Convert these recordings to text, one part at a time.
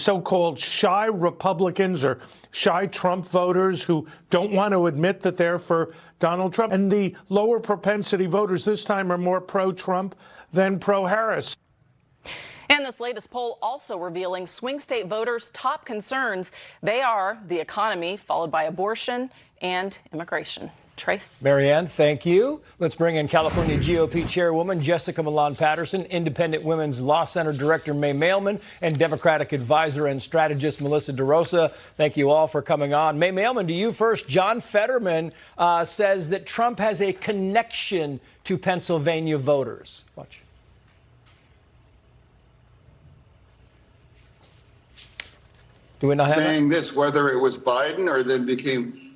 So-called shy Republicans or shy Trump voters who don't want to admit that they're for Donald Trump. And the lower propensity voters this time are more pro-Trump than pro-Harris. And this latest poll also revealing swing state voters' top concerns. They are the economy, followed by abortion and immigration. Trace. Marianne, thank you. Let's bring in California GOP Chairwoman Chairwoman Patterson, Independent Women's Law Center Director May Mailman, and Democratic Advisor and Strategist Melissa DeRosa. Thank you all for coming on. May Mailman, to you first. John Fetterman says that Trump has a connection to Pennsylvania voters. Watch. Do we not have saying this, whether it was Biden or then became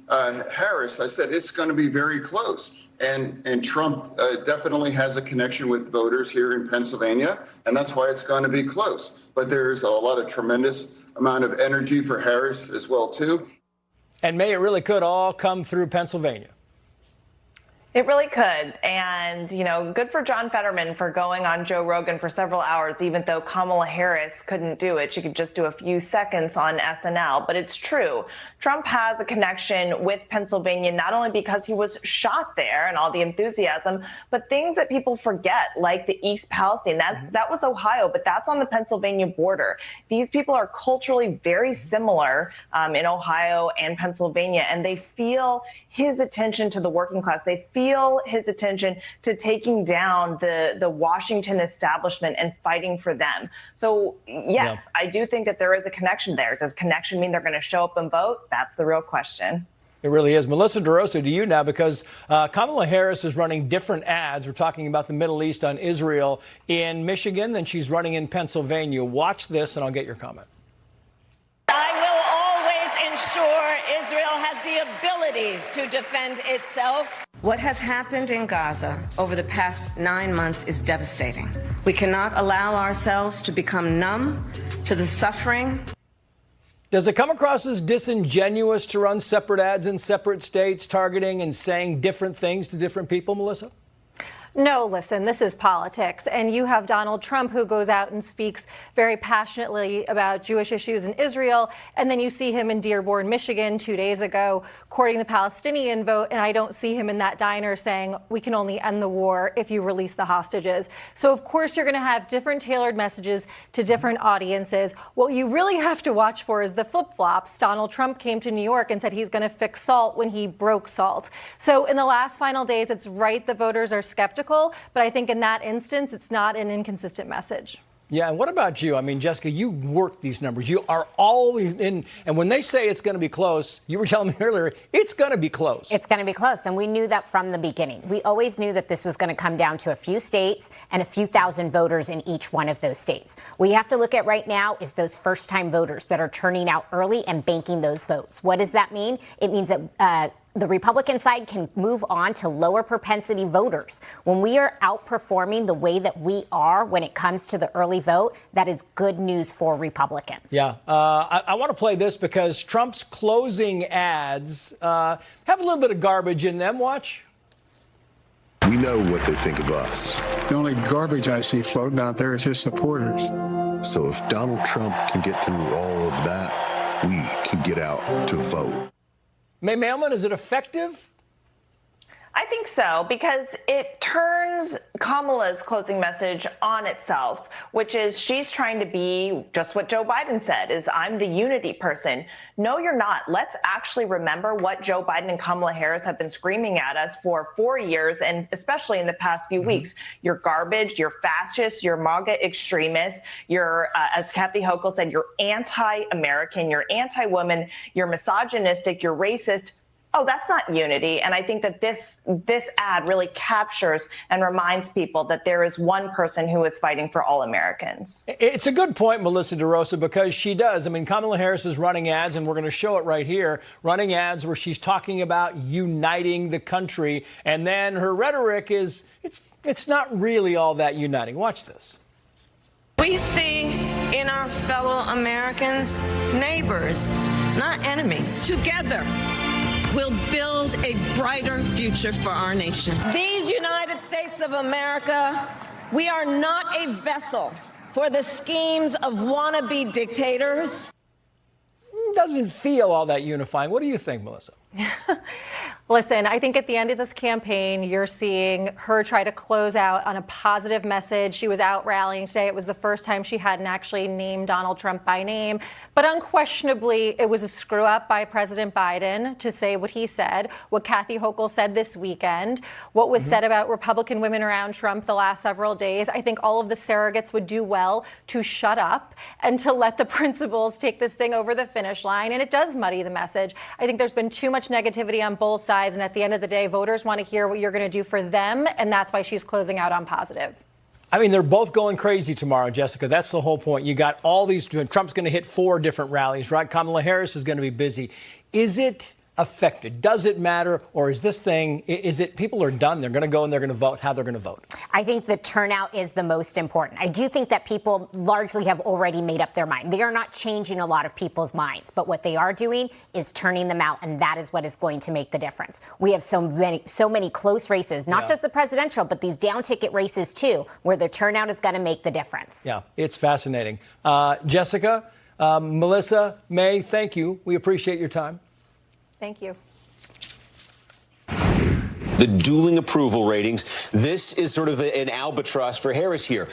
Harris, I said it's going to be very close. And Trump definitely has a connection with voters here in Pennsylvania, and that's why it's going to be close. But there's a lot of tremendous amount of energy for Harris as well, too. And May, it really could all come through Pennsylvania. It really could. And, you know, good for John Fetterman for going on Joe Rogan for several hours, even though Kamala Harris couldn't do it. She could just do a few seconds on SNL. But it's true. Trump has a connection with Pennsylvania, not only because he was shot there and all the enthusiasm, but things that people forget, like the East Palestine. That was Ohio, but that's on the Pennsylvania border. These people are culturally very similar in Ohio and Pennsylvania, and they feel his attention to the working class. They feel his attention to taking down the Washington establishment and fighting for them. So, yes, I do think that there is a connection there. Does connection mean they're going to show up and vote? That's the real question. It really is. Melissa DeRosa, to you now, because Kamala Harris is running different ads. We're talking about the Middle East on Israel in Michigan than she's running in Pennsylvania. Watch this, and I'll get your comment. I will always ensure Israel has the ability to defend itself. What has happened in Gaza over the past 9 months is devastating. We cannot allow ourselves to become numb to the suffering. Does it come across as disingenuous to run separate ads in separate states, targeting and saying different things to different people, Melissa? No, listen, this is politics. And you have Donald Trump, who goes out and speaks very passionately about Jewish issues in Israel. And then you see him in Dearborn, Michigan 2 days ago, courting the Palestinian vote. And I don't see him in that diner saying, we can only end the war if you release the hostages. So, of course, you're going to have different tailored messages to different audiences. What you really have to watch for is the flip-flops. Donald Trump came to New York and said he's going to fix SALT when he broke SALT. So in the last final days, it's right the voters are skeptical. But I think in that instance, it's not an inconsistent message. Yeah, and what about you? I mean, Jessica, you work these numbers. You are all in. And when they say it's going to be close, you were telling me earlier, it's going to be close. It's going to be close. And we knew that from the beginning. We always knew that this was going to come down to a few states and a few thousand voters in each one of those states. What you have to look at right now is those first-time voters that are turning out early and banking those votes. What does that mean? It means that the Republican side can move on to lower propensity voters. When we are outperforming the way that we are when it comes to the early vote, that is good news for Republicans. Yeah. I want to play this because Trump's closing ads have a little bit of garbage in them. Watch. We know what they think of us. The only garbage I see floating out there is his supporters. So if Donald Trump can get through all of that, we can get out to vote. May Mailman, is it effective? I think so, because it turns Kamala's closing message on itself, which is she's trying to be just what Joe Biden said, is I'm the unity person. No, you're not. Let's actually remember what Joe Biden and Kamala Harris have been screaming at us for 4 years, and especially in the past few weeks. You're garbage, you're fascist, you're MAGA extremist, you're, as Kathy Hochul said, you're anti-American, you're anti-woman, you're misogynistic, you're racist. Oh, that's not unity. And I think that this ad really captures and reminds people that there is one person who is fighting for all Americans. It's a good point, Melissa DeRosa, because she does. I mean, Kamala Harris is running ads, and we're going to show it right here, running ads where she's talking about uniting the country. And then her rhetoric is, it's not really all that uniting. Watch this. We see in our fellow Americans neighbors, not enemies. Together, we'll build a brighter future for our nation. These United States of America, we are not a vessel for the schemes of wannabe dictators? Doesn't feel all that unifying. What do you think, Melissa? Listen, I think at the end of this campaign, you're seeing her try to close out on a positive message. She was out rallying today. It was the first time she hadn't actually named Donald Trump by name. But unquestionably, it was a screw up by President Biden to say what he said, what Kathy Hochul said this weekend, what was said about Republican women around Trump the last several days. I think all of the surrogates would do well to shut up and to let the principals take this thing over the finish line. And it does muddy the message. I think there's been too much negativity on both sides. And at the end of the day, voters want to hear what you're going to do for them. And that's why she's closing out on positive. I mean, they're both going crazy tomorrow, Jessica. That's the whole point. You got all these. Trump's going to hit 4 different rallies, right? Kamala Harris is going to be busy. Is it affected? Does it matter? Or is this thing, is it people are done? They're going to go and they're going to vote how they're going to vote? I think the turnout is the most important. I do think that people largely have already made up their mind. They are not changing a lot of people's minds, but what they are doing is turning them out, and that is what is going to make the difference. We have so many close races, not just the presidential, but these down-ticket races too, where the turnout is going to make the difference. Yeah, it's fascinating. Jessica, Melissa, May, thank you. We appreciate your time. Thank you. The dueling approval ratings. This is sort of an albatross for Harris here.